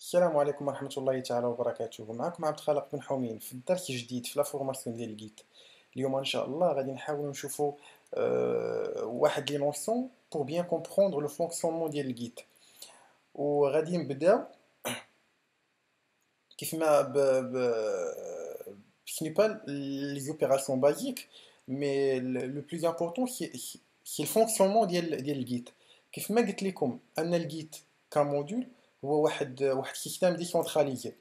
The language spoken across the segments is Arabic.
السلام عليكم ورحمة الله تعالى وبركاته. معكم عبد الخالق بن حومين في درس جديد في لا فورماسيون ديال جيت. اليوم ان شاء الله غادي نحاولوا نشوفوا واحد لي نوسيون pour bien comprendre le fonctionnement ديال الجيت. وغادي نبداو كيف ما ce n'est pas les opérations basiques mais le plus important c'est le fonctionnement ديال الجيت. كيف ما قلت لكم ان الجيت كموديول هو واحد سيستم ديسونتراليزي،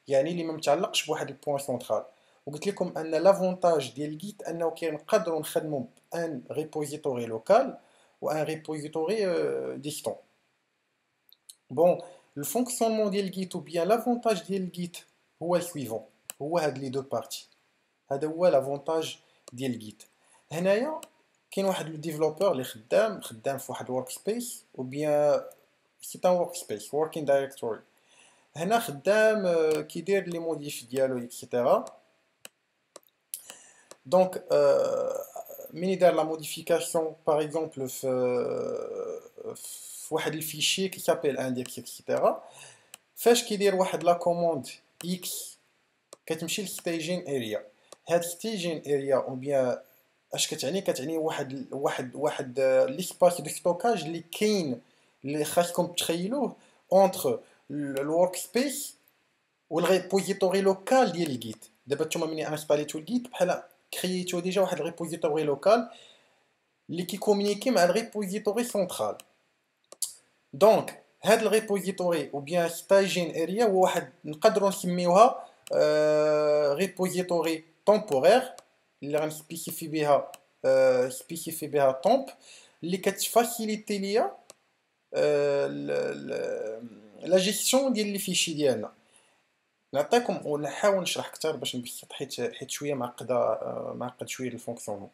يعني اللي ما متعلقش بواحد البوان سونترال. وقلت لكم ان لافونتاج ديال الجيت انه كنقدروا نخدموا بان ريبوزيتوري لوكال وان ريبوزيتوري ديستون. بون لو فونكسيونمون ديال الجيت ou bien لافونتاج ديال الجيت هو السويفون، هو هاد لي دو بارتي. هذا هو لافونتاج ديال الجيت. هنايا كاين واحد لو ديفلوبور اللي خدام في واحد الورك سبيس ou bien سي ان ورك سبيس working directory. هنا خدام كيدير لي موديف ديالو اكسيتيرا. دونك ملي دار لا موديفيكاسيون باغ اكزومبل في واحد الفيشي كي سابيل اندكس اكسيتيرا، فاش كيدير واحد لا كوموند اكس كتمشي للستيجين اريا. هاد ستيجين اريا او بيان اش كتعني؟ كتعني واحد ليسباس دو ستوكاج اللي كاين، اللي خاصكم تخيلوه اونتر الورك سبيس والريبوزيتوري لوكال ديال الجيت. دابا نتوما ملي انستاليتو الجيت بحال كرييتو ديجا واحد الريبوزيتوري لوكال اللي كيكومونيكي مع الريبوزيتوري سنترال. دونك هاد الريبوزيتوري او بيان ستاجين اريا هو واحد نقدروا نسميوها ريبوزيتوري تومبورير اللي غنسبيسيفي بها سبيسيفي بها تومب اللي كتفاسيليتي ليا لا جيستيون ديال لي فيشي ديالنا. نعطيكم ونحاول نشرح اكثر باش نبسط، حيت شويه معقد شويه الفونكسيونمون.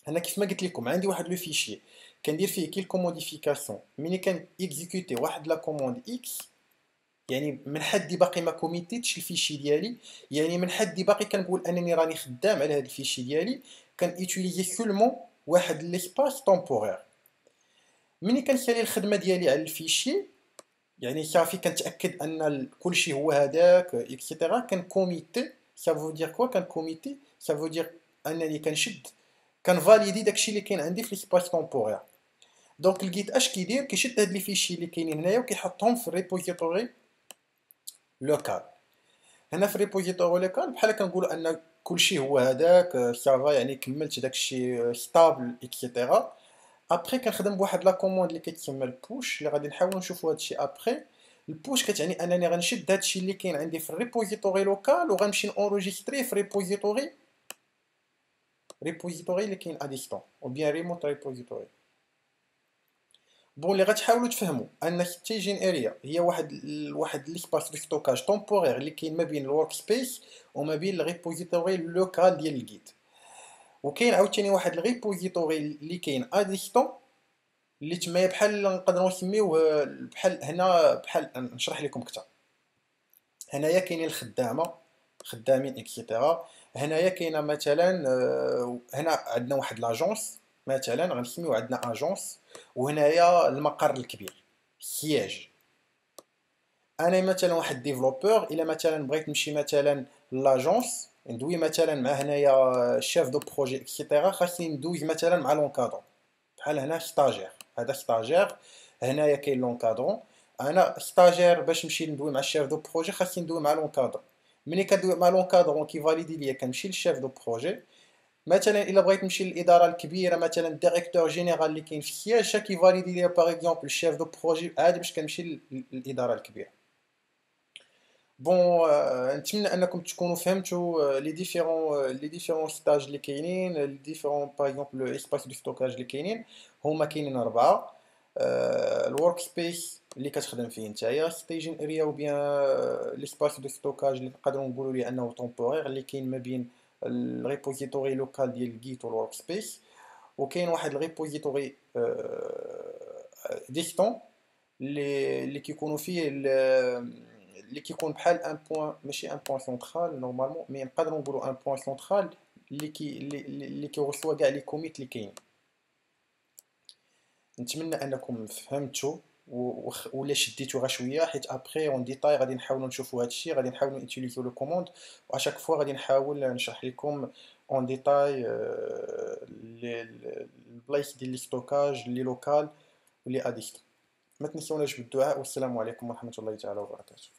هنا كيف ما قلت لكم عندي واحد لو فيشي كندير فيه كيلكو موديفيكاسيون. ملي كان اكزيكوتي واحد لا كوموند اكس، يعني من حدي باقي ما كوميتيتش الفيشي ديالي، يعني من حدي باقي كنقول انني راني خدام على هذا الفيشي ديالي، كان ايتيليزي سولمون واحد ليسباس تومبورير. ملي كنسالي الخدمه ديالي على الفيشي، يعني صافي كنتاكد ان كلشي هو هذاك اكسيتيرا، كنكوميتي. سافو دير كوا كنكوميتي؟ سافو دير انني كنشد كنفاليدي داكشي اللي كاين عندي في ليسباس تومبورير. دونك الجيت اش كيدير؟ كيشد هاد لي فيشي اللي كاينين هنايا وكيحطهم في الريبوزيتوري لوكال. هنا في الريبوزيتوري لوكال بحال كنقولوا ان كلشي هو هذاك سافا، يعني كملت داكشي ستابل اكسيتيرا. ابخي كنخدم بواحد لا كوموند اللي كتسمى البوش اللي غادي نحاول نشوفوا هادشي ابخي. البوش كتعني انني غنشد هادشي اللي كاين عندي في الريبوزيتوري لوكال وغنمشي نونجستري في ريبوزيتوري اللي كاين ا ديستون او بيان ريموت ريبوزيتوري. بون اللي غتحاولوا تفهموا ان ستيجين اريا هي واحد ليسباس دو ستوكاج تومبورير اللي كاين ما بين الورك سبيس وما بين الريبوزيتوري لوكال ديال الجيت. وكاين عاوتاني واحد الريبوزيتوري اللي كاين ا ديستون اللي تما بحال نقدروا نسميوه بحال هنا، بحال نشرح لكم اكثر. هنايا كاينين الخدامه، خدامين اكسيتيرا. هنايا كاينه مثلا هنا عندنا واحد لاجونس مثلا غنسميو عندنا اجونس، وهنايا المقر الكبير سياج. انا مثلا واحد ديفلوبور، الا مثلا بغيت نمشي مثلا لاجونس ندوي مثلا مع هنايا شيف دو بروجي اكسيتيرا، خاصني ندوز مثلا مع لونكادرون. بحال هنا ستاجير، هذا ستاجير. هنايا كاين لونكادرون. انا ستاجير باش نمشي ندوي مع الشيف دو بروجي خاصني ندوي مع لونكادرون. ملي كندوي مع لونكادرون كيفاليدي ليا كنمشي للشيف دو بروجي. مثلا الا بغيت نمشي للاداره الكبيره مثلا الديريكتور جينيرال اللي كاين في السياج شا كيفاليدي ليا باغ اكزومبل الشيف دو بروجي عادي باش كنمشي للاداره الكبيره. بون نتمنى انكم تكونوا فهمتوا لي ديفيرون ستاج اللي كاينين، لي ديفيرون باغ اكزومبل لو اسباس دو ستوكاج اللي كاينين. هما كاينين اربعه. الورك سبيس اللي كتخدم فيه نتايا، ستيجين اريا او بيان ليسباس دو ستوكاج اللي نقدروا نقولوا ليه انه تومبورير اللي كاين ما بين الريبوزيتوري لوكال ديال الجيت والورك سبيس. وكاين واحد الريبوزيتوري ديستون اللي كيكونوا فيه اللي كيكون بحال ان بوين، ماشي ان بوين سونترال نورمالمون، مي نقدروا نقولوا ان بوين سونترال اللي كيرسوا كاع لي كوميت اللي كاين. نتمنى انكم فهمتوا ولا شديتو غير شويه، حيت ابخي اون ديتاي غادي نحاولوا نشوفوا هذا الشيء، غادي نحاولوا نوتيليزيو لو كوموند، واشاك فوا غادي نحاول نشرح لكم اون ديتاي البلايص ديال لي ستوكاج لي لوكال واللي اديست. ما تنسوناش بالدعاء، والسلام عليكم ورحمه الله تعالى وبركاته.